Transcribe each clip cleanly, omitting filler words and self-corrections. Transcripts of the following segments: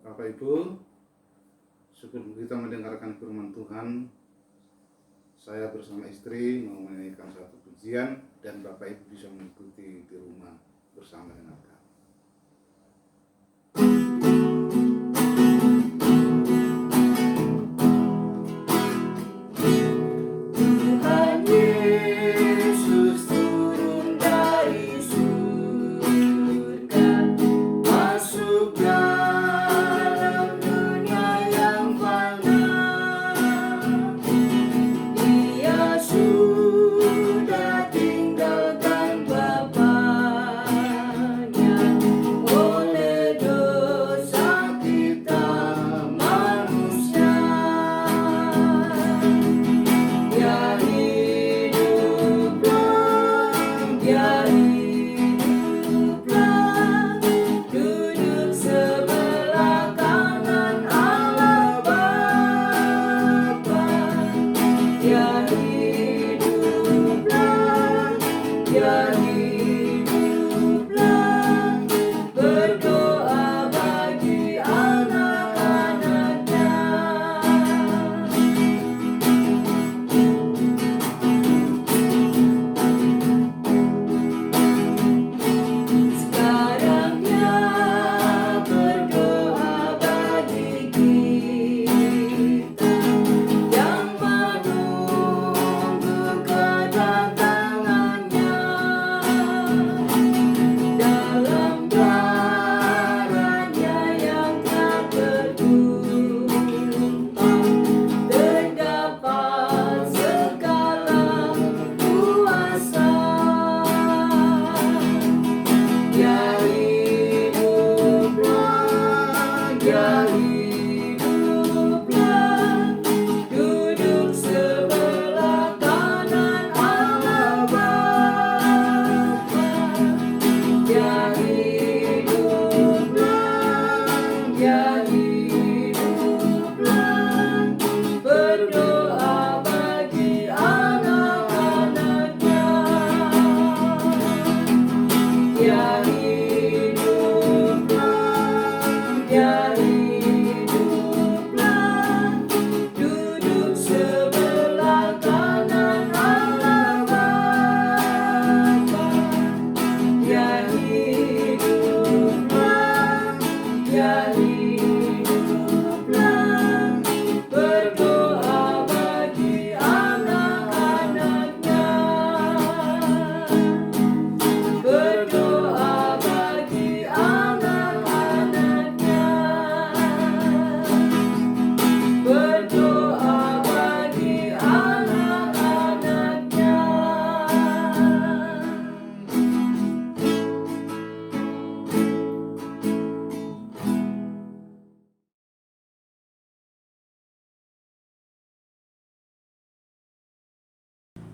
Bapak Ibu, sebelum kita mendengarkan firman Tuhan, saya bersama istri mau menyanyikan satu pujian dan Bapak Ibu bisa mengikuti di rumah bersama dengan kami.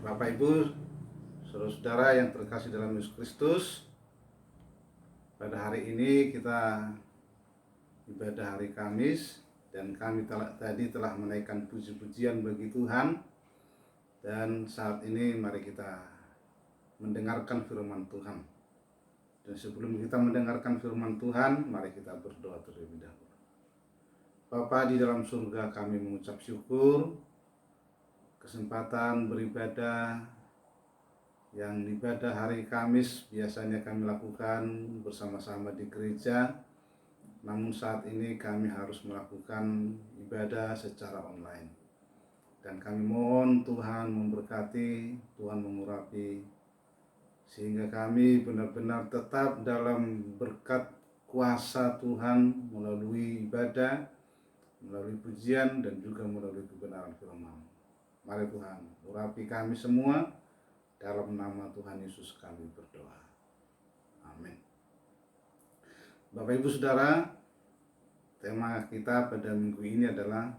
Bapak Ibu, saudara-saudara yang terkasih dalam Yesus Kristus, pada hari ini kita ibadah hari Kamis dan kami tadi telah menaikkan puji-pujian bagi Tuhan, dan saat ini mari kita mendengarkan firman Tuhan. Dan sebelum kita mendengarkan firman Tuhan, mari kita berdoa terlebih dahulu. Bapa di dalam surga, kami mengucap syukur kesempatan beribadah yang ibadah hari Kamis biasanya kami lakukan bersama-sama di gereja, namun saat ini kami harus melakukan ibadah secara online. Dan kami mohon Tuhan memberkati, Tuhan mengurapi, sehingga kami benar-benar tetap dalam berkat kuasa Tuhan melalui ibadah, melalui pujian, dan juga melalui kebenaran firman. Mari Tuhan urapi kami semua, dalam nama Tuhan Yesus kami berdoa. Amin. Bapak Ibu Saudara, tema kita pada minggu ini adalah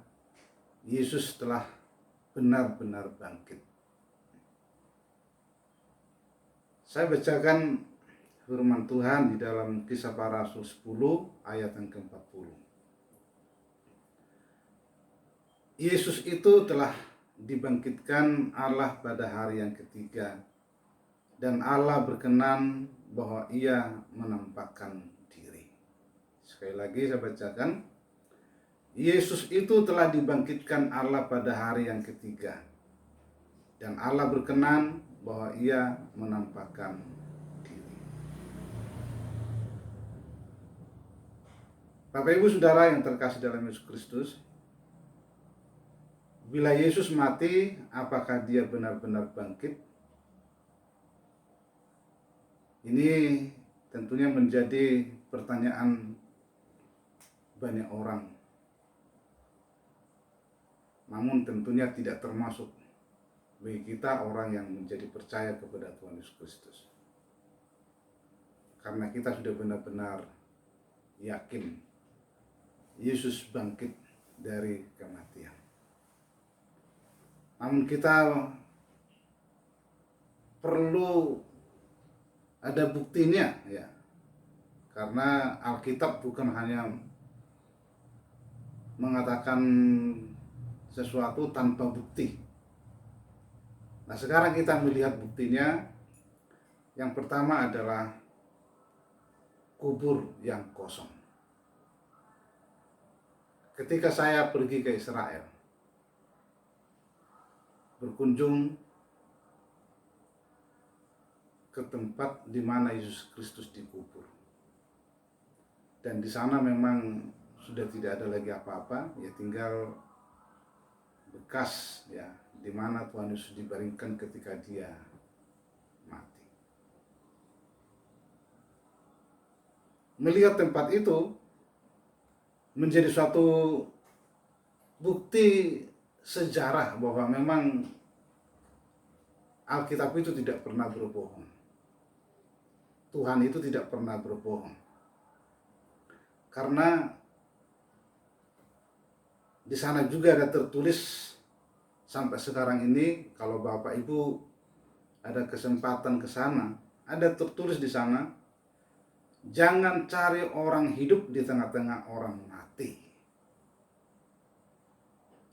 Yesus telah benar-benar bangkit. Saya bacakan firman Tuhan di dalam Kisah Para Rasul 10 ayat yang ke-40. Yesus itu telah dibangkitkan Allah pada hari yang ketiga, dan Allah berkenan bahwa ia menampakkan diri. Sekali lagi saya bacakan, Yesus itu telah dibangkitkan Allah pada hari yang ketiga. Dan Allah berkenan bahwa ia menampakkan diri. Bapak Ibu Saudara yang terkasih dalam Yesus Kristus, bila Yesus mati, apakah dia benar-benar bangkit? Ini tentunya menjadi pertanyaan banyak orang. Namun tentunya tidak termasuk bagi kita orang yang menjadi percaya kepada Tuhan Yesus Kristus. Karena kita sudah benar-benar yakin Yesus bangkit dari kematian. Namun kita perlu ada buktinya, ya. Karena Alkitab bukan hanya mengatakan sesuatu tanpa bukti. Nah, sekarang kita melihat buktinya. Yang pertama adalah kubur yang kosong. Ketika saya pergi ke Israel, berkunjung ke tempat di mana Yesus Kristus dikubur. Dan di sana memang sudah tidak ada lagi apa-apa, ya tinggal bekas, ya, di mana Tuhan Yesus dibaringkan ketika dia mati. Melihat tempat itu menjadi suatu bukti sejarah bahwa memang Alkitab itu tidak pernah berbohong. Tuhan itu tidak pernah berbohong. Karena di sana juga ada tertulis sampai sekarang ini, kalau Bapak Ibu ada kesempatan ke sana, ada tertulis di sana, jangan cari orang hidup di tengah-tengah orang mati.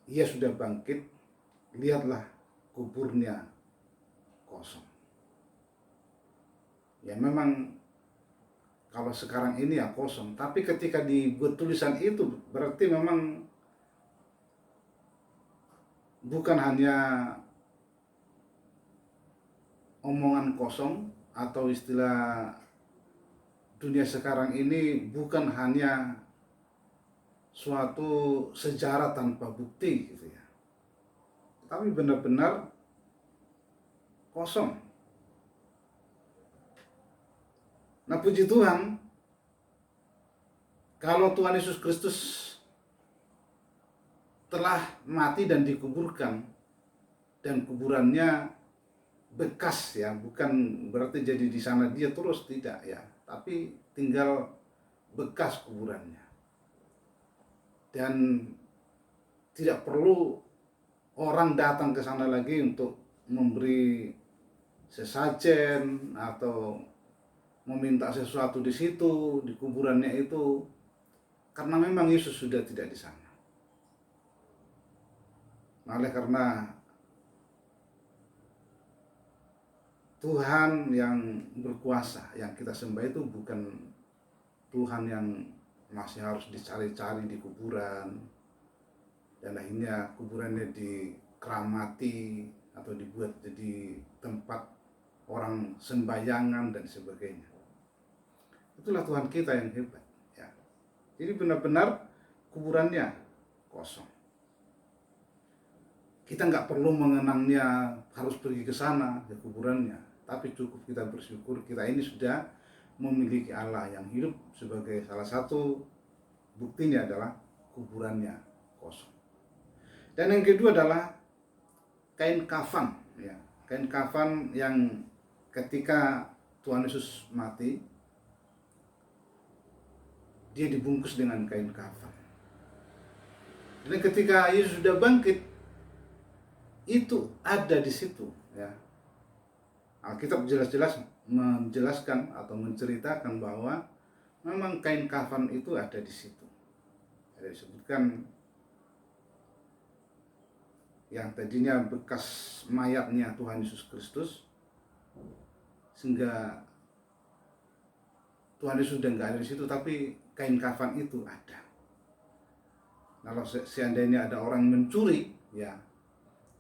Ia sudah bangkit, lihatlah kuburnya kosong. Ya memang kalau sekarang ini ya kosong, tapi ketika dibuat tulisan itu berarti memang bukan hanya omongan kosong, atau istilah dunia sekarang ini bukan hanya suatu sejarah tanpa bukti gitu ya, tapi benar-benar kosong. Nah, puji Tuhan, kalau Tuhan Yesus Kristus telah mati dan dikuburkan, dan kuburannya bekas, ya, bukan berarti jadi di sana dia terus, tidak ya, tapi tinggal bekas kuburannya. Dan tidak perlu orang datang ke sana lagi untuk memberi sesajen atau meminta sesuatu di situ, di kuburannya itu, karena memang Yesus sudah tidak di sana. Oleh karena Tuhan yang berkuasa yang kita sembah itu bukan Tuhan yang masih harus dicari-cari di kuburan, dan akhirnya kuburannya dikeramati atau dibuat jadi tempat orang sembayangan dan sebagainya. Itulah Tuhan kita yang hebat, ya. Jadi benar-benar kuburannya kosong. Kita nggak perlu mengenangnya harus pergi ke sana, ke kuburannya, tapi cukup kita bersyukur kita ini sudah memiliki Allah yang hidup. Sebagai salah satu buktinya adalah kuburannya kosong. Dan yang kedua adalah kain kafan, ya. Kain kafan yang ketika Tuhan Yesus mati, dia dibungkus dengan kain kafan. Dan ketika Yesus sudah bangkit, itu ada di situ, ya. Alkitab jelas-jelas menjelaskan atau menceritakan bahwa memang kain kafan itu ada di situ. Ada disebutkan yang tadinya bekas mayatnya Tuhan Yesus Kristus, sehingga Tuhan Yesus sudah nggak ada di situ, tapi kain kafan itu ada. Kalau seandainya ada orang mencuri, ya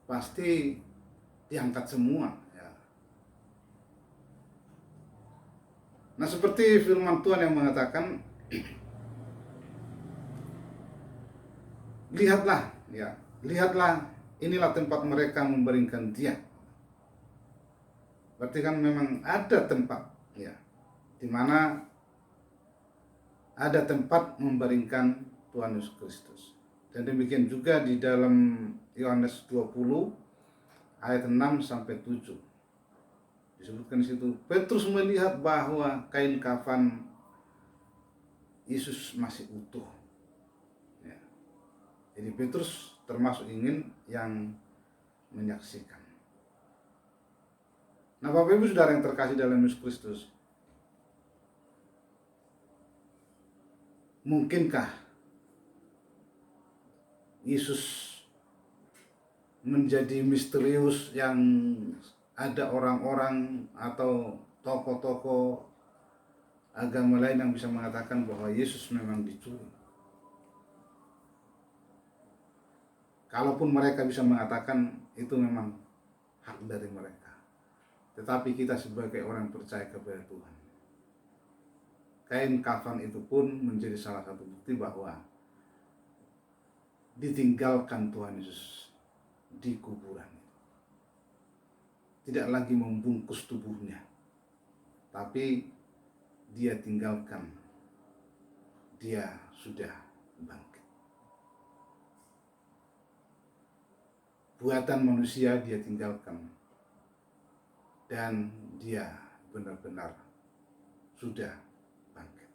pasti diangkat semua. Ya. Nah, seperti firman Tuhan yang mengatakan, lihatlah, ya, lihatlah, inilah tempat mereka membaringkan dia. Berarti kan memang ada tempat, ya, di mana ada tempat membaringkan Tuhan Yesus Kristus. Dan demikian juga di dalam Yohanes 20 ayat 6 sampai 7. Disebutkan di situ, Petrus melihat bahwa kain kafan Yesus masih utuh. Ya. Jadi Petrus termasuk ingin yang menyaksikan. Nah, Bapak Ibu Saudara yang terkasih dalam Yesus Kristus, mungkinkah Yesus menjadi misterius yang ada orang-orang atau tokoh-tokoh agama lain yang bisa mengatakan bahwa Yesus memang dicuri? Kalaupun mereka bisa mengatakan itu memang hak dari mereka, tetapi kita sebagai orang yang percaya kepada Tuhan, kain kafan itu pun menjadi salah satu bukti bahwa ditinggalkan Tuhan Yesus di kuburan. Tidak lagi membungkus tubuhnya, tapi dia tinggalkan, dia sudah bangkit. Buatan manusia dia tinggalkan, dan dia benar-benar sudah bangkit.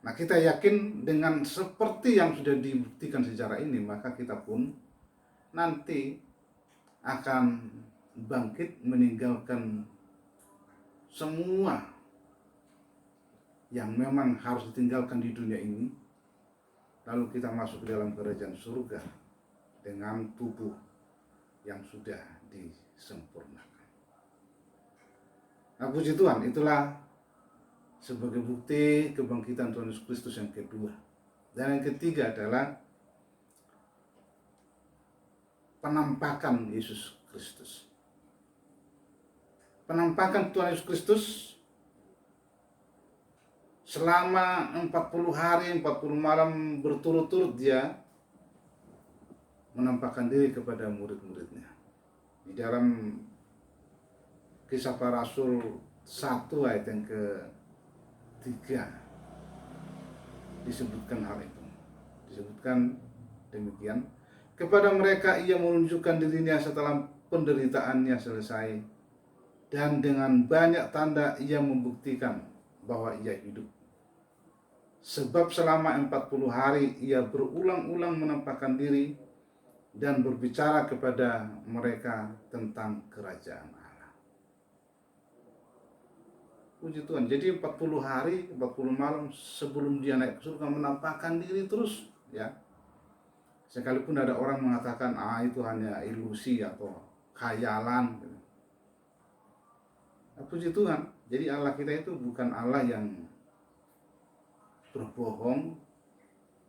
Nah, kita yakin dengan seperti yang sudah dibuktikan secara ini, maka kita pun nanti akan bangkit meninggalkan semua yang memang harus ditinggalkan di dunia ini, lalu kita masuk ke dalam kerajaan surga dengan tubuh yang sudah disempurnakan. Nah, puji Tuhan, itulah sebagai bukti kebangkitan Tuhan Yesus Kristus yang kedua. Dan yang ketiga adalah penampakan Yesus Kristus. Penampakan Tuhan Yesus Kristus selama 40 hari, 40 malam berturut-turut dia menampakkan diri kepada murid-muridnya. Di dalam Kisah Para Rasul 1 ayat yang ke-3 disebutkan hal itu. Disebutkan demikian, kepada mereka ia menunjukkan dirinya setelah penderitaannya selesai, dan dengan banyak tanda ia membuktikan bahwa ia hidup. Sebab selama 40 hari ia berulang-ulang menampakkan diri dan berbicara kepada mereka tentang kerajaan Allah. Puji Tuhan. Jadi 40 hari, 40 malam sebelum dia naik ke surga menampakkan diri terus, ya. Sekalipun ada orang mengatakan itu hanya ilusi atau khayalan. Nah, puji Tuhan. Jadi Allah kita itu bukan Allah yang berbohong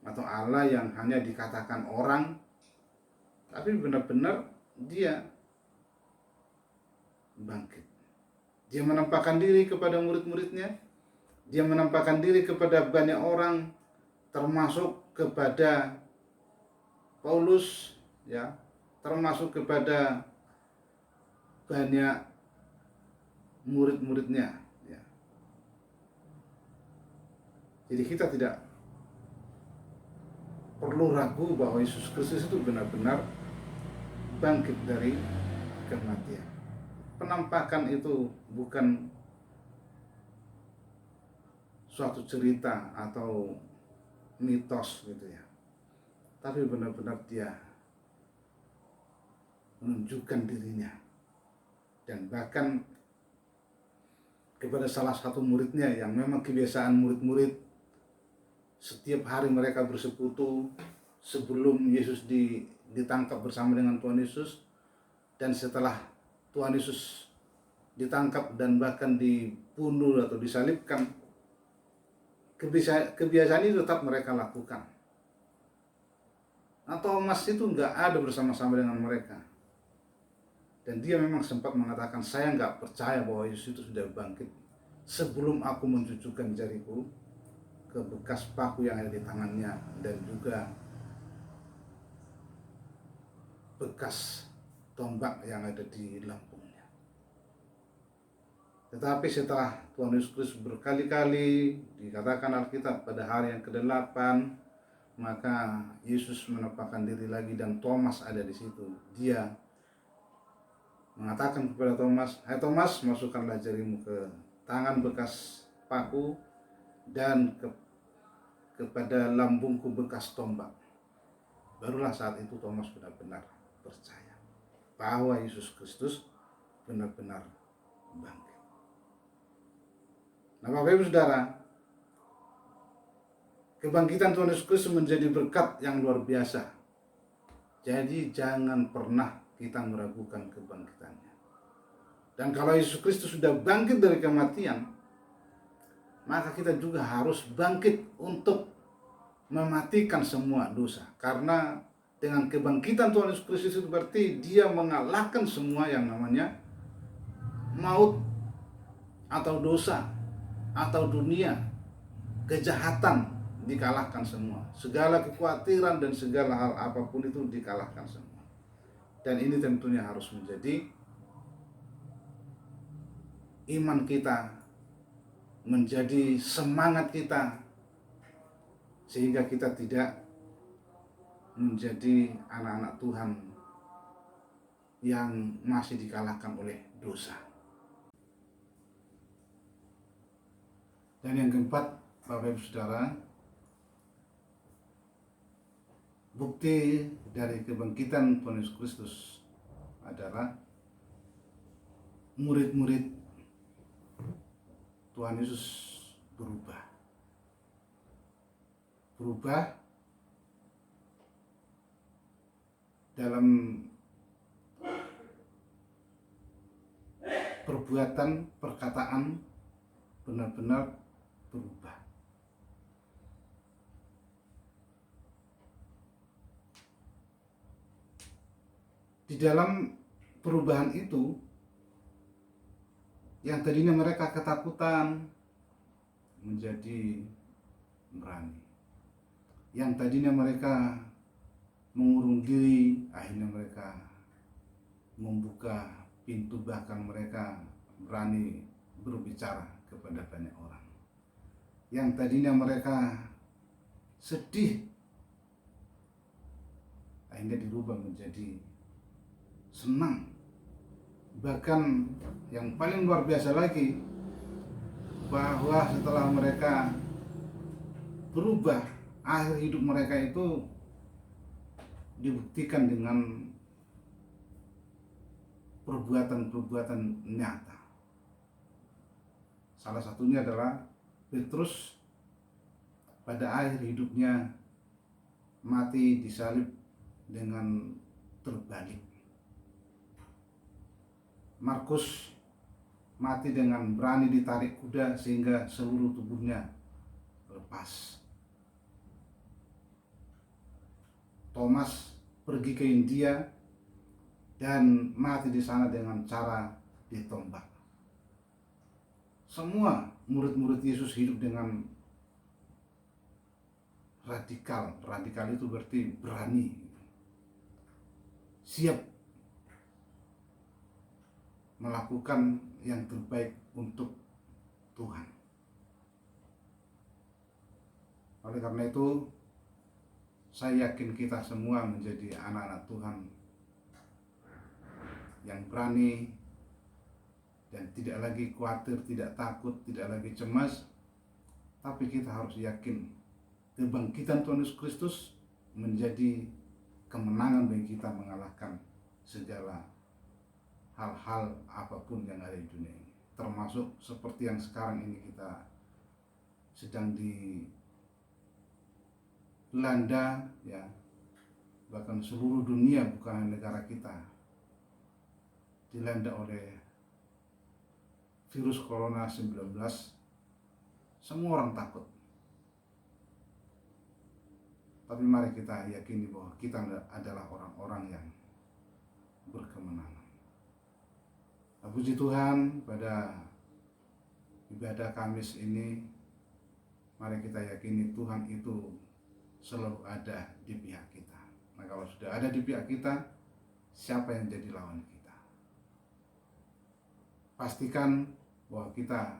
atau Allah yang hanya dikatakan orang, tapi benar-benar dia bangkit. Dia menampakkan diri kepada murid-muridnya, dia menampakkan diri kepada banyak orang, termasuk kepada Paulus, ya, termasuk kepada banyak murid-muridnya, ya. Jadi kita tidak perlu ragu bahwa Yesus Kristus itu benar-benar bangkit dari kematian. Penampakan itu bukan suatu cerita atau mitos gitu ya, tapi benar-benar dia menunjukkan dirinya, dan bahkan kepada salah satu muridnya yang memang kebiasaan murid-murid setiap hari mereka bersekutu sebelum Yesus ditangkap bersama dengan Tuhan Yesus, dan setelah Tuhan Yesus ditangkap dan bahkan dibunuh atau disalibkan, kebiasaan itu tetap mereka lakukan. Nah, Thomas itu nggak ada bersama-sama dengan mereka. Dan dia memang sempat mengatakan, saya nggak percaya bahwa Yesus itu sudah bangkit sebelum aku mencucukkan jariku ke bekas paku yang ada di tangannya dan juga bekas tombak yang ada di lambungnya. Tetapi setelah Tuhan Yesus Kristus berkali-kali dikatakan Alkitab pada hari yang ke-8, maka Yesus menampakkan diri lagi dan Thomas ada di situ. Dia mengatakan kepada Thomas, "Hai Thomas, masukkanlah jarimu ke tangan bekas paku dan kepada lambungku bekas tombak." Barulah saat itu Thomas benar-benar percaya bahwa Yesus Kristus benar-benar bangkit. Nah, Bapak Ibu Saudara, kebangkitan Tuhan Yesus Kristus menjadi berkat yang luar biasa. Jadi jangan pernah kita meragukan kebangkitannya. Dan kalau Yesus Kristus sudah bangkit dari kematian, maka kita juga harus bangkit untuk mematikan semua dosa. Karena dengan kebangkitan Tuhan Yesus Kristus itu berarti dia mengalahkan semua yang namanya maut atau dosa atau dunia, kejahatan dikalahkan semua. Segala kekhawatiran dan segala hal apapun itu dikalahkan semua. Dan ini tentunya harus menjadi iman kita, menjadi semangat kita, sehingga kita tidak menjadi anak-anak Tuhan yang masih dikalahkan oleh dosa. Dan yang keempat, Bapak Ibu Saudara, bukti dari kebangkitan Tuhan Yesus Kristus adalah murid-murid Tuhan Yesus berubah dalam perbuatan, perkataan, benar-benar berubah. Di dalam perubahan itu, yang tadinya mereka ketakutan menjadi berani. Yang tadinya mereka mengurung diri, akhirnya mereka membuka pintu, bahkan mereka berani berbicara kepada banyak orang. Yang tadinya mereka sedih, akhirnya dirubah menjadi senang. Bahkan yang paling luar biasa lagi, bahwa setelah mereka berubah, akhir hidup mereka itu dibuktikan dengan perbuatan-perbuatan nyata. Salah satunya adalah Petrus pada akhir hidupnya mati disalib dengan terbalik. Markus mati dengan berani ditarik kuda sehingga seluruh tubuhnya lepas. Thomas pergi ke India dan mati di sana dengan cara ditombak. Semua murid-murid Yesus hidup dengan radikal. Radikal itu berarti berani, siap melakukan yang terbaik untuk Tuhan. Oleh karena itu, saya yakin kita semua menjadi anak-anak Tuhan yang berani dan tidak lagi khawatir, tidak takut, tidak lagi cemas. Tapi kita harus yakin kebangkitan Tuhan Yesus Kristus menjadi kemenangan bagi kita mengalahkan segala hal-hal apapun yang ada di dunia ini, termasuk seperti yang sekarang ini kita sedang dilanda, ya, bahkan seluruh dunia, bukan hanya negara kita, dilanda oleh virus corona 19. Semua orang takut, Tapi mari kita yakini bahwa kita adalah orang-orang yang berkemenangan. Puji Tuhan, pada ibadah Kamis ini mari kita yakini Tuhan itu selalu ada di pihak kita. Nah, kalau sudah ada di pihak kita, siapa yang jadi lawan kita? Pastikan bahwa kita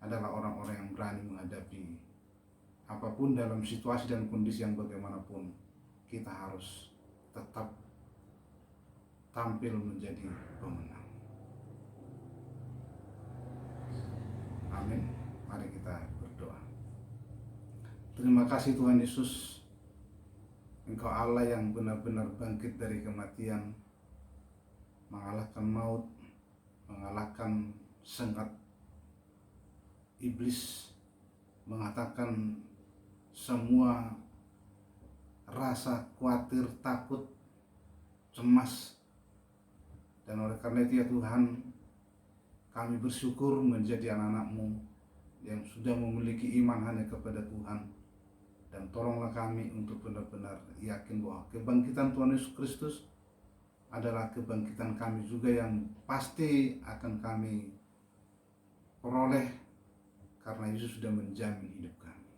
adalah orang-orang yang berani menghadapi apapun dalam situasi dan kondisi yang bagaimanapun. Kita harus tetap tampil menjadi pemenang. Amin. Mari kita berdoa. Terima kasih Tuhan Yesus, Engkau Allah yang benar-benar bangkit dari kematian, mengalahkan maut, mengalahkan sengat iblis, mengatakan semua rasa khawatir, takut, cemas. Dan oleh karena itu ya Tuhan, kami bersyukur menjadi anak-anak-Mu yang sudah memiliki iman hanya kepada Tuhan. Dan tolonglah kami untuk benar-benar yakin bahwa kebangkitan Tuhan Yesus Kristus adalah kebangkitan kami juga yang pasti akan kami peroleh, karena Yesus sudah menjamin hidup kami.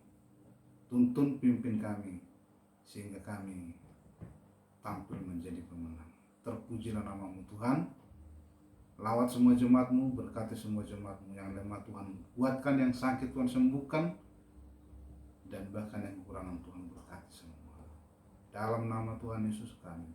Tuntun pimpin kami sehingga kami tampil menjadi pemenang. Terpujilah nama-Mu Tuhan. Lawat semua jemaat-Mu, berkati semua jemaat-Mu. Yang lemah Tuhan kuatkan, yang sakit Tuhan sembuhkan, dan bahkan yang kekurangan Tuhan berkati semua. Dalam nama Tuhan Yesus kami